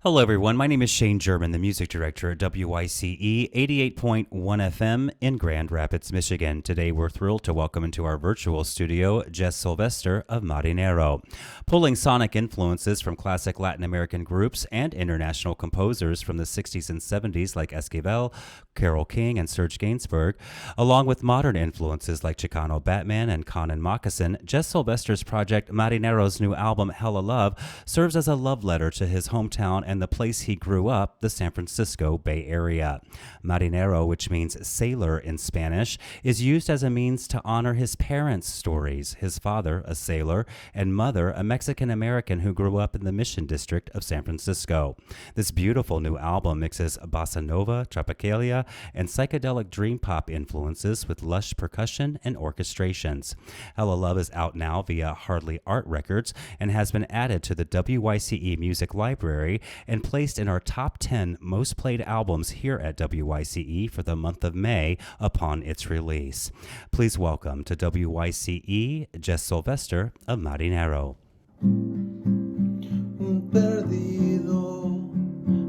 Hello, everyone. My name is Shane German, the music director at WYCE 88.1 FM in Grand Rapids, Michigan. Today, we're thrilled to welcome into our virtual studio Jess Sylvester of Marinero. Pulling sonic influences from classic Latin American groups and international composers from the 60s and 70s like Esquivel, Carole King, and Serge Gainsbourg, along with modern influences like Chicano Batman and Con and Moccasin, Jess Sylvester's project Marinero's new album Hella Love serves as a love letter to his hometown and the place he grew up, the San Francisco Bay Area. Marinero, which means sailor in Spanish, is used as a means to honor his parents' stories, his father, a sailor, and mother, a Mexican-American who grew up in the Mission District of San Francisco. This beautiful new album mixes bossa nova, tropicalia, and psychedelic dream pop influences with lush percussion and orchestrations. Hella Love is out now via Hardly Art Records and has been added to the WYCE Music Library and placed in our top 10 most played albums here at WYCE for the month of May upon its release. Please welcome to WYCE Jess Sylvester of Marinero. Un perdido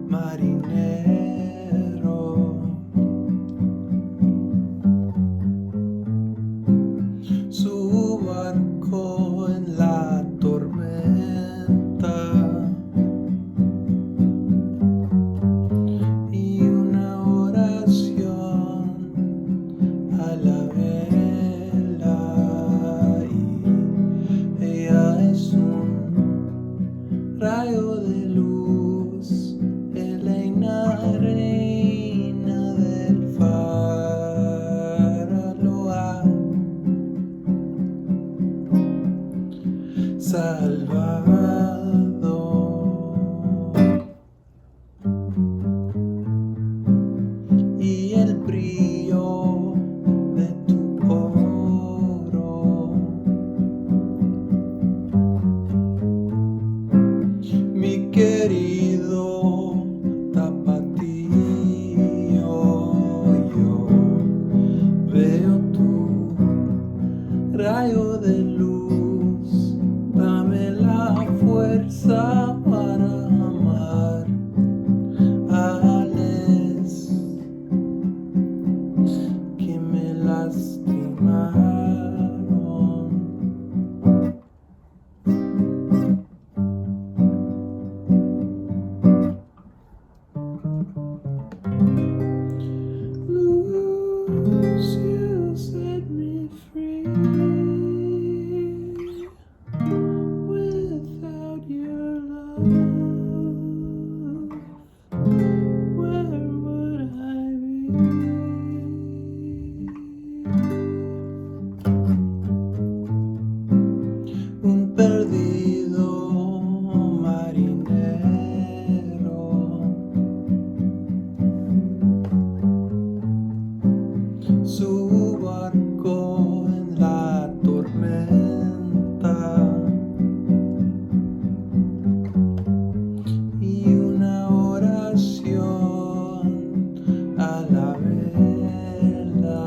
marinero, su barco en la tormenta. Rayo de luz, Elena reina del faro lo ha salvado, y el brillo de tu oro, mi querido tapatío, yo veo tu rayo de luz, dame la fuerza para amar a les que me lastimaron. You set me free. Without your love, where would I be? Un perdido marinero, su barco en la tormenta, y una oración a la vela,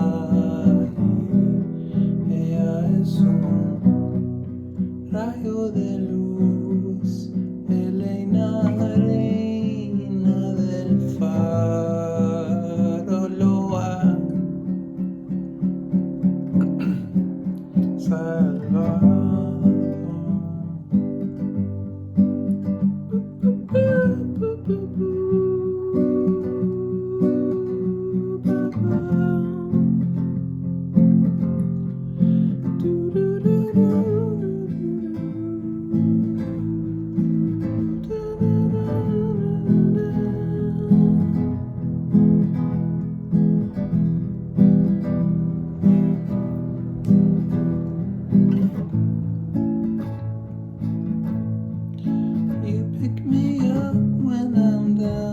y ella es un rayo de luz, Elena reina del faro lo ha salvado. You pick me up when I'm down.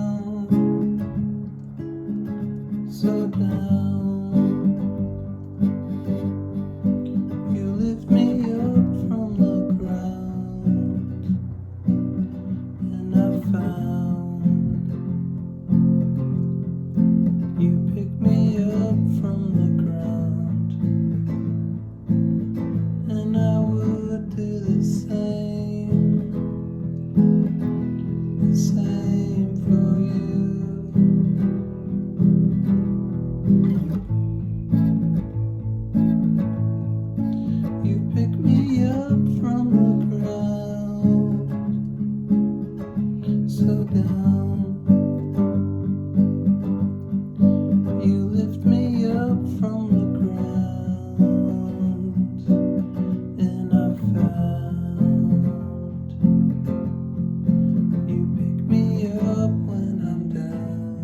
so down. You lift me up from the ground, and I found you pick me up when I'm down,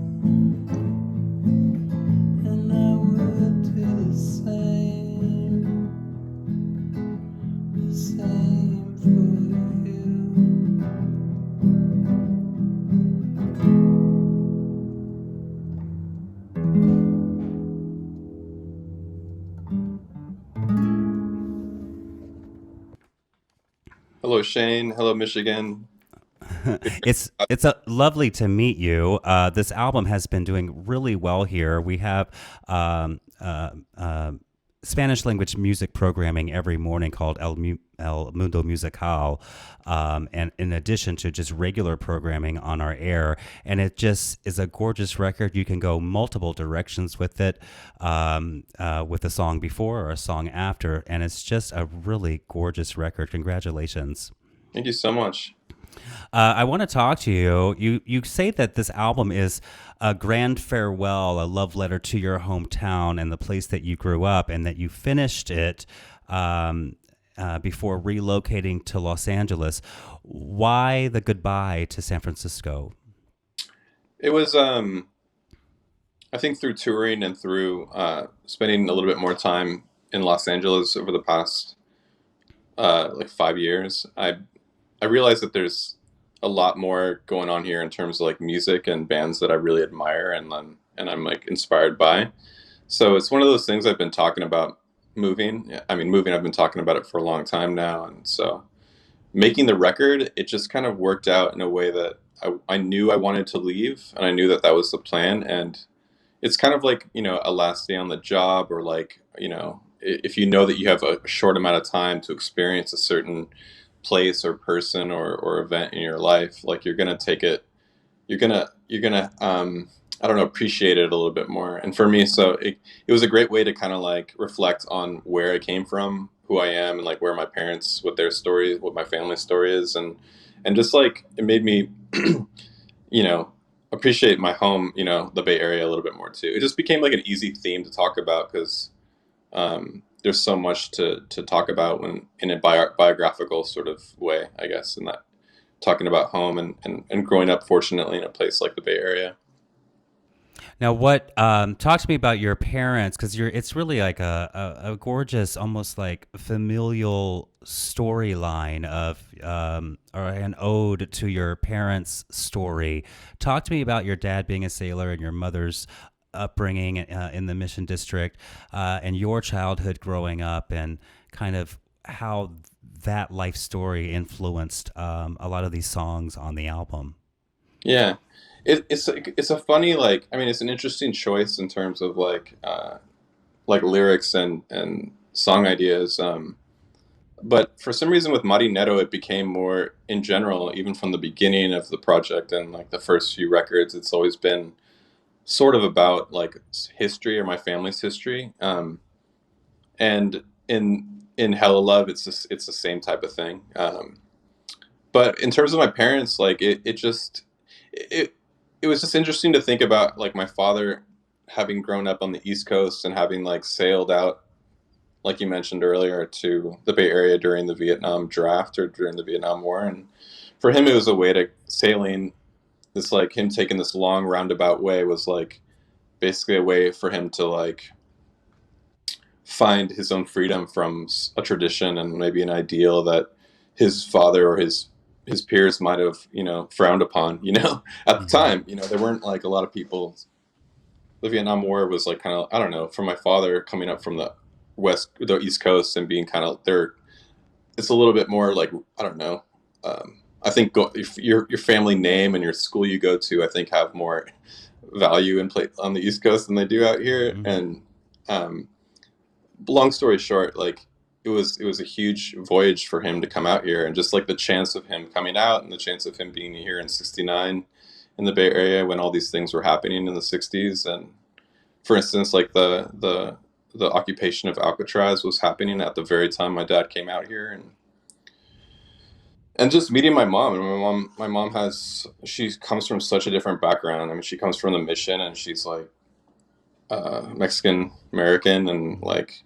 and I would do the same for you. Hello, Shane. Hello, Michigan. Lovely to meet you. This album has been doing really well here. We have um, uh, uh, Spanish language music programming every morning called El Mundo Musical, and in addition to just regular programming on our air. And it just is a gorgeous record. You can go multiple directions with it, with a song before or a song after, and it's just a really gorgeous record. Congratulations. Thank you so much. I want to talk to you. You say that this album is a grand farewell, a love letter to your hometown and the place that you grew up, and that you finished it before relocating to Los Angeles. Why the goodbye to San Francisco? It was, I think, through touring and through spending a little bit more time in Los Angeles over the past like 5 years, I realized that there's a lot more going on here in terms of like music and bands that I really admire and I'm like inspired by. So it's one of those things I've been talking about moving. Yeah, I mean, moving, I've been talking about it for a long time now. And so making the record, it just kind of worked out in a way that I knew I wanted to leave and I knew that that was the plan. And it's kind of like, a last day on the job or like, if you know that you have a short amount of time to experience a certain place or person or event in your life, like you're gonna take it, you're gonna I don't know, appreciate it a little bit more. And for me, so it was a great way to kind of like reflect on where I came from, who I am, and like where my parents, what their story, what my family story is, and just like it made me you know appreciate my home, the Bay Area a little bit more too. It just became like an easy theme to talk about because there's so much to talk about when in a biographical sort of way, I guess, in that talking about home and growing up fortunately in a place like the Bay Area. Now, talk to me about your parents, because it's really like a gorgeous, almost like familial storyline of, or an ode to your parents' story. Talk to me about your dad being a sailor and your mother's upbringing in the Mission District, and your childhood growing up, and kind of how that life story influenced a lot of these songs on the album. Yeah, it's a funny, like, I mean, it's an interesting choice in terms of like lyrics and song ideas. But for some reason with Marinero, it became more in general, even from the beginning of the project and like the first few records. It's always been sort of about like history or my family's history. And in Hella Love, it's the same type of thing. But in terms of my parents, like it it was just interesting to think about like my father having grown up on the East Coast and having like sailed out, like you mentioned earlier, to the Bay Area during the Vietnam draft or during the Vietnam War. And for him, it was a way to sailing. This like him taking this long roundabout way was like basically a way for him to like find his own freedom from a tradition and maybe an ideal that his father or his peers might have frowned upon at the Mhm. time. There weren't like a lot of people. The Vietnam War was like kind of, I don't know, for my father coming up from the East Coast and being kind of there, it's a little bit more like, I don't know. I think if your family name and your school you go to, I think have more value in play on the East Coast than they do out here. Mhm. And um, long story short, like it was a huge voyage for him to come out here, and just like the chance of him coming out and the chance of him being here in '69 in the Bay Area when all these things were happening in the '60s. And for instance, like the occupation of Alcatraz was happening at the very time my dad came out here. And And just meeting my mom, and my mom has she comes from such a different background. I mean, she comes from the mission, and she's like Mexican American, and like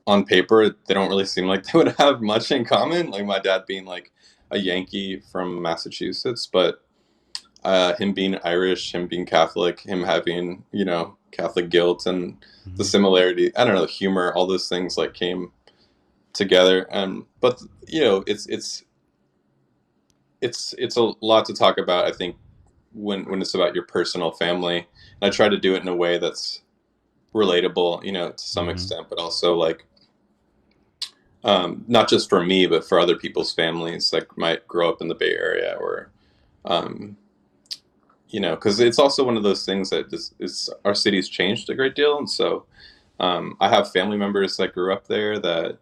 on paper they don't really seem like they would have much in common. Like my dad being like a Yankee from Massachusetts, but him being Irish, him being Catholic, him having Catholic guilt, and the Mhm. similarity. I don't know, humor, all those things like came together. But it's a lot to talk about. I think when it's about your personal family, and I try to do it in a way that's relatable, to some Mhm. extent, but also like not just for me, but for other people's families, like might grow up in the Bay Area or um, because it's also one of those things that this is our city's changed a great deal, and so I have family members that grew up there that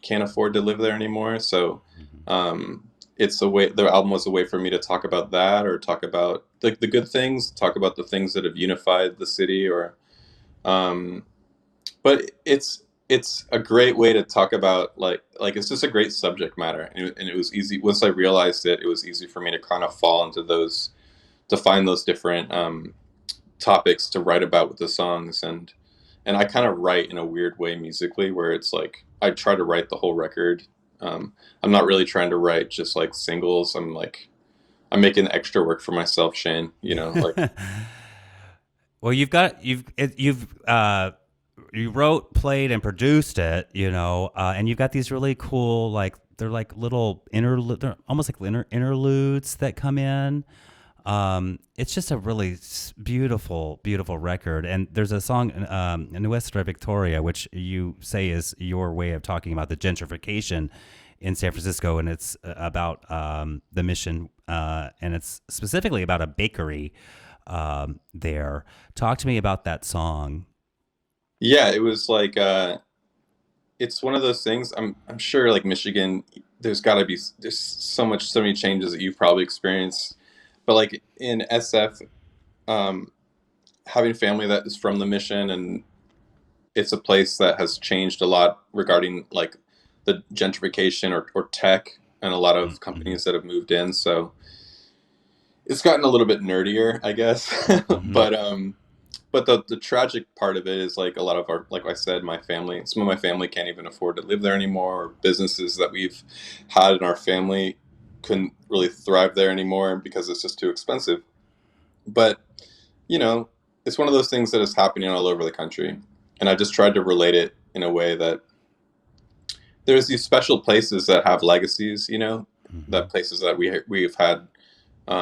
can't afford to live there anymore. So Mhm. it's a way. The album was a way for me to talk about that, or talk about the good things, talk about the things that have unified the city, or um, but it's a great way to talk about like it's just a great subject matter, and it was easy once I realized it. It was easy for me to kind of fall into those to find those different topics to write about with the songs, and I kind of write in a weird way musically where it's like I try to write the whole record. I'm not really trying to write just like singles. I'm making extra work for myself, Shane. Like Well, you wrote, played, and produced it, and you've got these really cool, like they're like little they're almost like interludes that come in. It's just a really beautiful, beautiful record. And there's a song, Nuestra Victoria, which you say is your way of talking about the gentrification in San Francisco, and it's about the mission, and it's specifically about a bakery there. Talk to me about that song. yeah, it was like it's one of those things. I'm sure like Michigan, there's so many changes that you've probably experienced, but like in SF, um, having family that is from the mission, and it's a place that has changed a lot regarding like the gentrification or tech, and a lot of Mm-hmm. companies that have moved in. So it's gotten a little bit nerdier, I guess. Mm-hmm. But the tragic part of it is like a lot of our, like I said, my family, some of my family can't even afford to live there anymore, or businesses that we've had in our family couldn't really thrive there anymore because it's just too expensive. But you know, it's one of those things that is happening all over the country, and I just tried to relate it in a way that there's these special places that have legacies. Mm-hmm. That places that we've had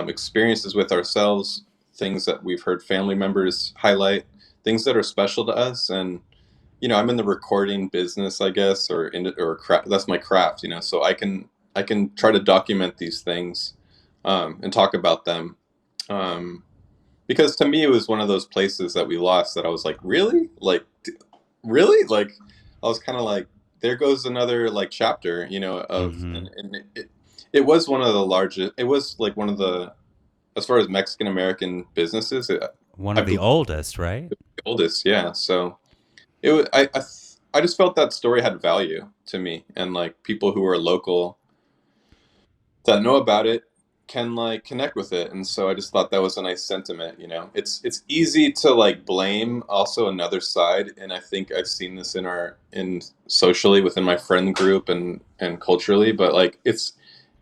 experiences with ourselves, things that we've heard family members highlight, things that are special to us. And I'm in the recording business, I guess, that's my craft. So I can try to document these things and talk about them. Um, because to me, it was one of those places that we lost that I was like, really, really, like I was kind of like, there goes another like chapter, of Mm-hmm. and it was one of the largest. It was like one of the, as far as Mexican American businesses, One I of the believe oldest, right? the oldest. Yeah, so it was. I just felt that story had value to me, and like people who are local that know about it can like connect with it. And so I just thought that was a nice sentiment. It's easy to like blame also another side, and I think I've seen this in socially within my friend group and culturally, but like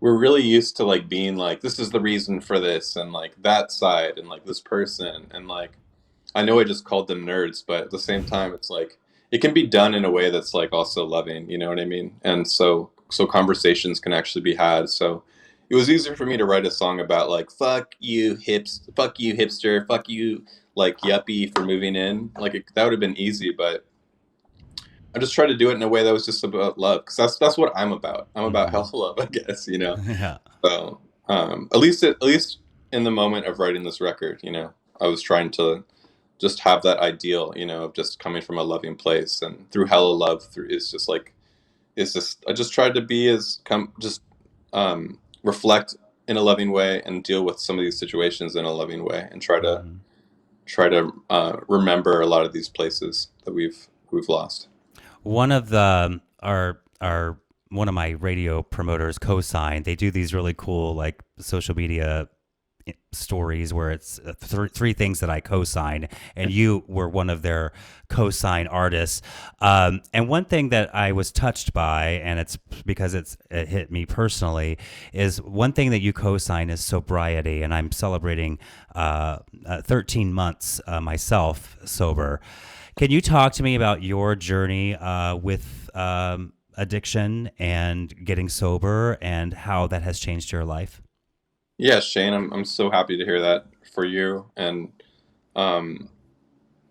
we're really used to like being like, this is the reason for this, and like that side, and like this person, and like I know I just called them nerds, but at the same time it's like it can be done in a way that's like also loving, you know what I mean? And so conversations can actually be had. So it was easier for me to write a song about like fuck you hipster, fuck you like yuppie for moving in. Like that would have been easy, but I just tried to do it in a way that was just about love, because that's what I'm about. I'm about Mm-hmm. health love, I guess. Yeah. So at least in the moment of writing this record, I was trying to just have that ideal, of just coming from a loving place, and through hella love through it's just I just tried to be as come just reflect in a loving way, and deal with some of these situations in a loving way, and Mm-hmm. try to remember a lot of these places that we've lost. One of the our one of my radio promoters co-signed. They do these really cool like social media stories where it's three things that I co-sign, and you were one of their co-sign artists. And one thing that I was touched by, and it's because it hit me personally, is one thing that you co-sign is sobriety, and I'm celebrating 13 months myself sober. Can you talk to me about your journey with addiction and getting sober, and how that has changed your life? Yeah, Shane, I'm so happy to hear that for you. And um,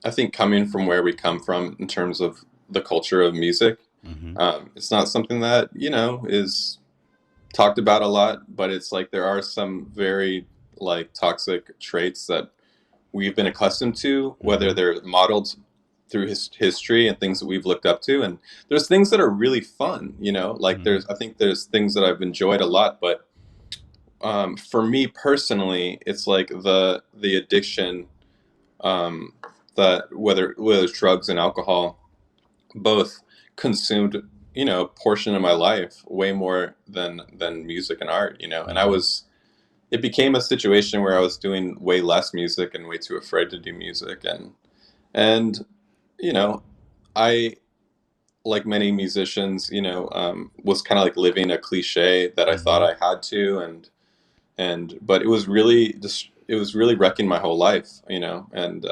I think coming from where we come from in terms of the culture of music, Hmm. it's not something that, is talked about a lot, but it's like there are some very like toxic traits that we've been accustomed to, whether Hmm. they're modeled through history and things that we've looked up to. And there's things that are really fun, like Hmm. I think there's things that I've enjoyed a lot, but for me personally, it's like the addiction, um, that whether it's drugs and alcohol, both consumed, a portion of my life way more than music and art, and Hmm. it became a situation where I was doing way less music and way too afraid to do music. And you know I, like many musicians, was kind of like living a cliche that I thought Hmm. I had to. And but it was really just, it was really wrecking my whole life, and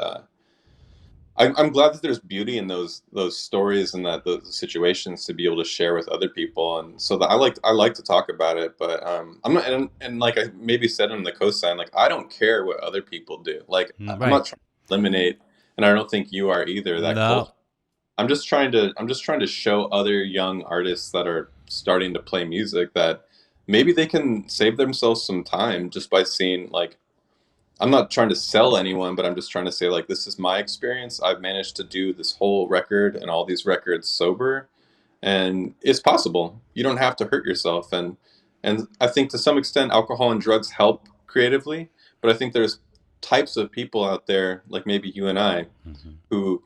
I'm glad that there's beauty in those stories and that those situations to be able to share with other people. And so that I like to talk about it, but I'm not, and like I maybe said on the cosign, like I don't care what other people do. Like I'm Right. not trying to eliminate, and I don't think you are either, that No. culture. I'm just trying to show other young artists that are starting to play music that maybe they can save themselves some time just by seeing, like, I'm not trying to sell anyone, but I'm just trying to say, like, this is my experience. I've managed to do this whole record and all these records sober, and it's possible. You don't have to hurt yourself. And I think to some extent alcohol and drugs help creatively, but I think there's types of people out there, like maybe you and I, Hmm. who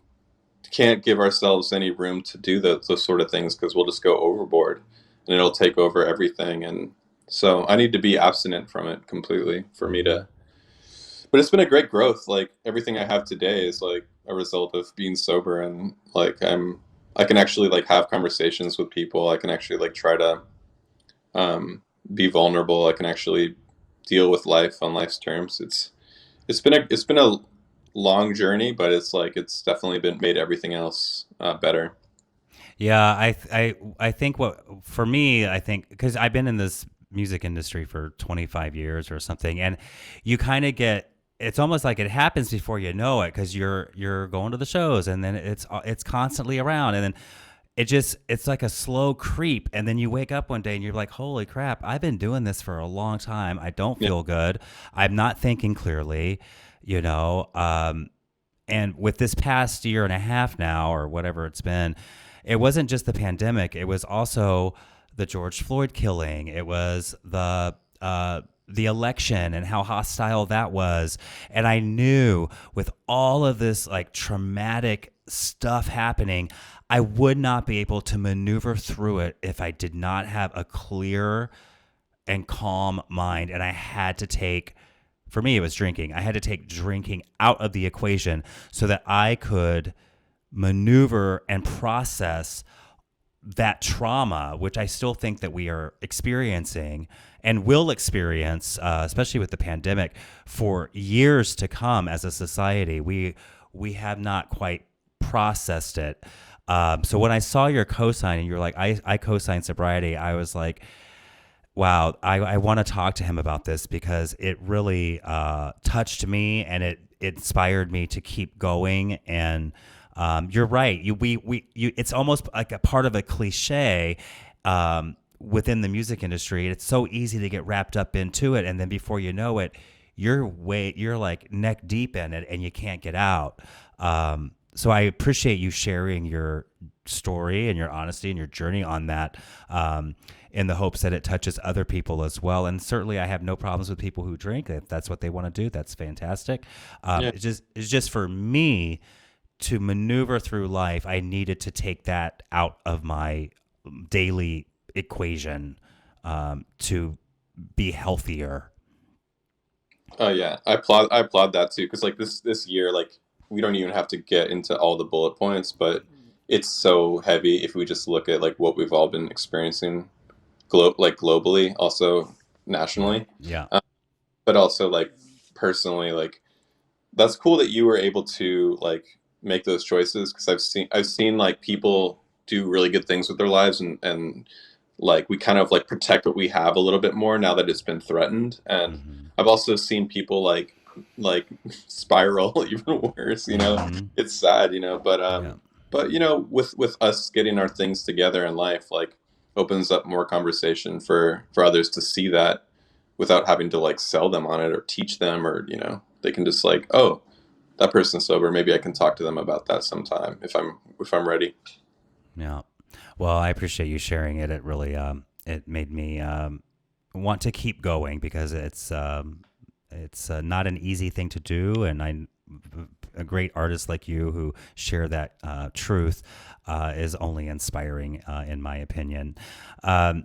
can't give ourselves any room to do those sort of things because we'll just go overboard and it'll take over everything. And so I need to be abstinent from it completely for me Hmm. to. But it's been a great growth. Like everything I have today is like a result of being sober, and like I can actually like have conversations with people. I can actually like try to um, be vulnerable. I can actually deal with life on life's terms. It's been a long journey, but it's like it's definitely been made everything else better. Yeah, I think what for me, I think because I've been in this music industry for 25 years or something, and you kind of get it's almost like it happens before you know it because you're going to the shows and then it's constantly around and then it's like a slow creep and then you wake up one day and you're like, holy crap, I've been doing this for a long time. I don't Yeah, feel good. I'm not thinking clearly, you know. And with this past year and a half now, or whatever it's been, it wasn't just the pandemic. It was also the George Floyd killing. It was the election and how hostile that was. And I knew with all of this like traumatic stuff happening, I would not be able to maneuver through it if I did not have a clear and calm mind. And I had to take, for me, it was drinking. I had to take drinking out of the equation so that I could maneuver and process that trauma, which I still think that we are experiencing and will experience, especially with the pandemic, for years to come as a society. We have not quite processed it. So when I saw your cosign and you're like, I co-sign sobriety, I was like, wow, I want to talk to him about this because it really touched me and it inspired me to keep going. And you're right. It's almost like a part of a cliche within the music industry. It's so easy to get wrapped up into it, and then before you know it, you're like neck deep in it, and you can't get out. So I appreciate you sharing your story and your honesty and your journey on that. In the hopes that it touches other people as well. And certainly, I have no problems with people who drink. If that's what they want to do, that's fantastic. yeah, It's just for me to maneuver through life. I needed to take that out of my daily equation to be healthier. Oh yeah, I applaud that too, because like this year, like we don't even have to get into all the bullet points, but it's so heavy if we just look at like what we've all been experiencing, like globally, also Yeah. nationally, Yeah. but also like personally, like that's cool that you were able to like make those choices, because I've seen like people do really good things with their lives, and like we kind of like protect what we have a little bit more now that it's been threatened. And Hmm. I've also seen people like spiral even worse, you know. Hmm. It's sad, you know, Yeah. but you know, with us getting our things together in life, like opens up more conversation for others to see that without having to like sell them on it or teach them, or you know, they can just like, oh, that person's sober, maybe I can talk to them about that sometime if I'm ready. Yeah. Well, I appreciate you sharing it. It really it made me want to keep going because it's not an easy thing to do, and a great artist like you who share that truth is only inspiring, in my opinion. Um,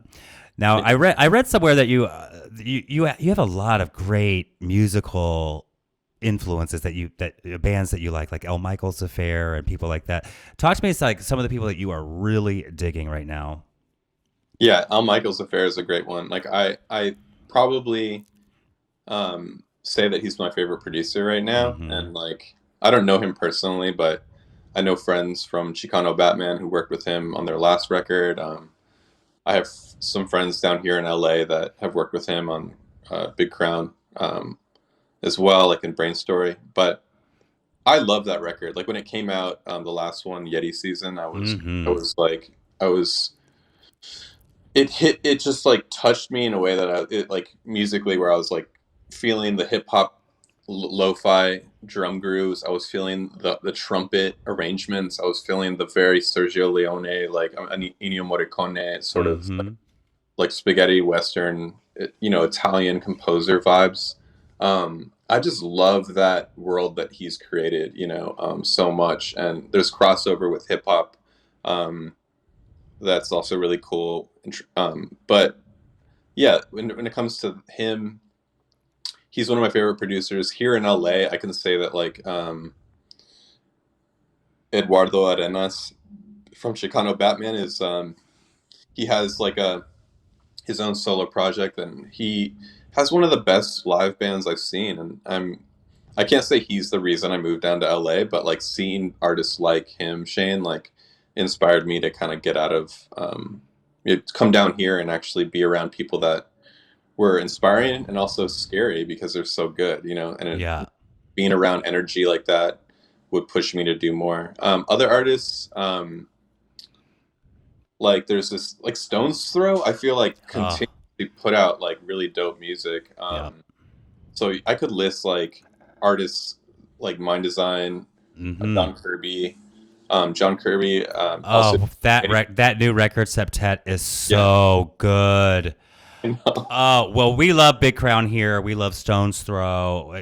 now, I read somewhere that you have a lot of great musical influences that bands that you like El Michael's Affair and people like that. Talk to me, it's like some of the people that you are really digging right now. Yeah, Al Michaels Affair is a great one. Like I probably say that he's my favorite producer right now, Mm-hmm. and like I don't know him personally, but I know friends from Chicano Batman who worked with him on their last record. I have some friends down here in LA that have worked with him on Big Crown as well, like in Brain Story. But I love that record. Like when it came out, the last one, Yeti Season, I Mm-hmm. was like, I was it just like touched me in a way that it like musically, where I was like feeling the hip hop lo-fi drum grooves. I was feeling the trumpet arrangements. I was feeling the very Sergio Leone, like Ennio Morricone sort of Mm-hmm. like spaghetti western, you know, Italian composer vibes. I just love that world that he's created, you know, so much. And there's crossover with hip hop. Um, that's also really cool. But yeah, when it comes to him, he's one of my favorite producers here in LA. I can say that like Eduardo Arenas from Chicano Batman is he has like a his own solo project, and he has one of the best live bands I've seen. And I can't say he's the reason I moved down to LA, but like seeing artists like him, Shane, like inspired me to kind of get out of come down here and actually be around people that were inspiring and also scary because they're so good, you know. And Yeah. being around energy like that would push me to do more. Other artists, like there's this like Stone's Throw. I feel like Oh, continuously put out like really dope music. yeah. So I could list like artists like Mind Design, Mm-hmm. John Kirby. Also, Oh, that new record septet is yeah, so good. I know. Oh, well, we love Big Crown here. We love Stone's Throw.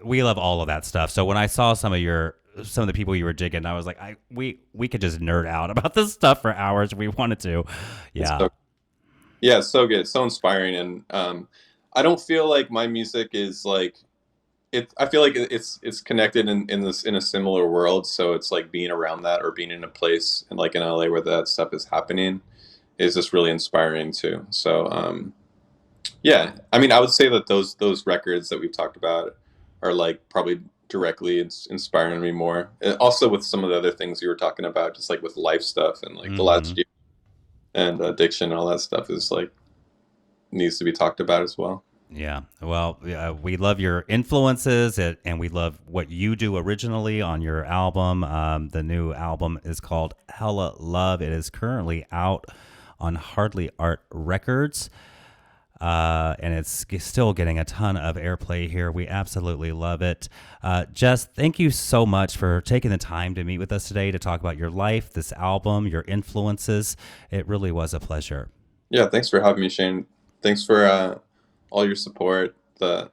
We love all of that stuff. So when I saw some of the people you were digging, I was like, we could just nerd out about this stuff for hours if we wanted to. It's Yeah. so yeah, it's so good. It's so inspiring, and I don't feel like my music is like it. I feel like it's connected in this in a similar world. So it's like being around that or being in a place and like in LA where that stuff is happening is just really inspiring too. So yeah, I mean, I would say that those records that we've talked about are like probably directly inspiring me more. And also with some of the other things you were talking about, just like with life stuff and like the Mm-hmm. last year and addiction and all that stuff is like needs to be talked about as well. Yeah. Well, we love your influences, and we love what you do originally on your album. The new album is called Hella Love. It is currently out on Hardly Art Records. And it's still getting a ton of airplay here. We absolutely love it. Jess, thank you so much for taking the time to meet with us today to talk about your life, this album, your influences. It really was a pleasure. Yeah, thanks for having me, Shane. Thanks for all your support, the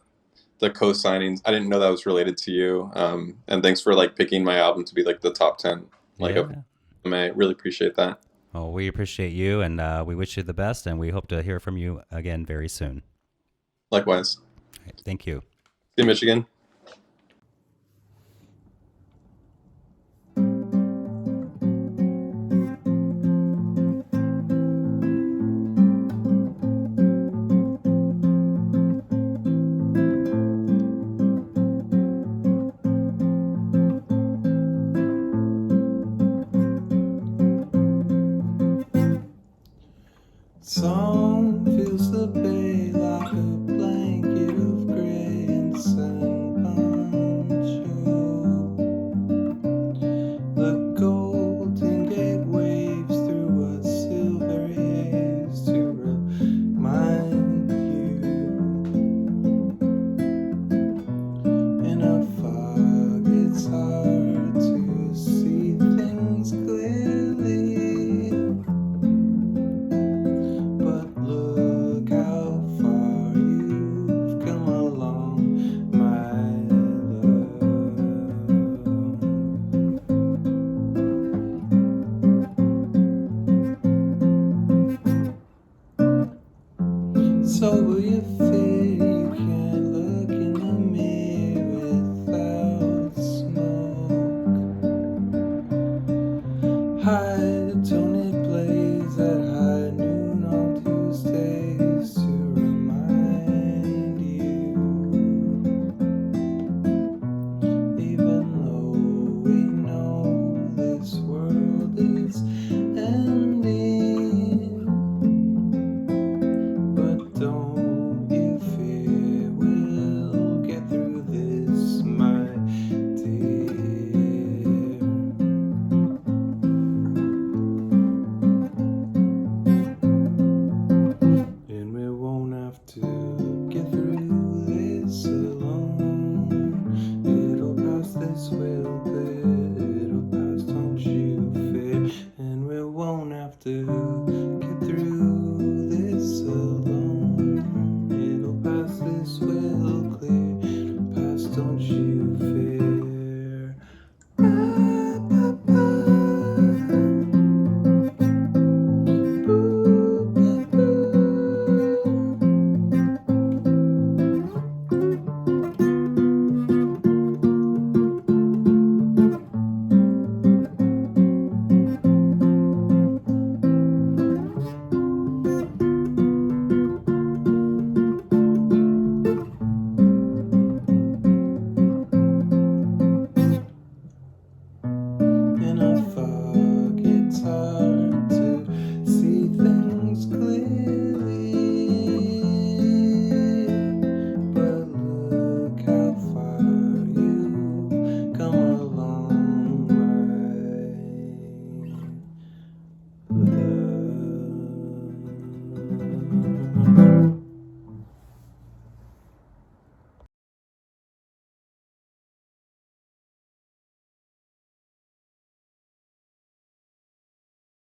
co-signings. I didn't know that was related to you. And thanks for like picking my album to be like the top 10 like of Yeah. I really appreciate that. Well, we appreciate you, and we wish you the best, and we hope to hear from you again very soon. Likewise. All right, thank you. See you, Michigan. Song fills the bay like a blanket of gray and sun poncho. The Golden Gate waves through a silvery haze to remind you. In a fog, it's hard to see things clearly. But look how far you've come along, my love. So will you fear you can't look in the mirror without smoke? High tone it plays at high noon on Tuesdays to remind you. Even though we know this world is ending, but don't you fear we'll get through this, my dear. And we won't have to get through this alone. It'll pass, this will clear. It'll pass, don't you fear. And we won't have to get through this alone. It'll pass, this will clear. It'll pass, don't you fear.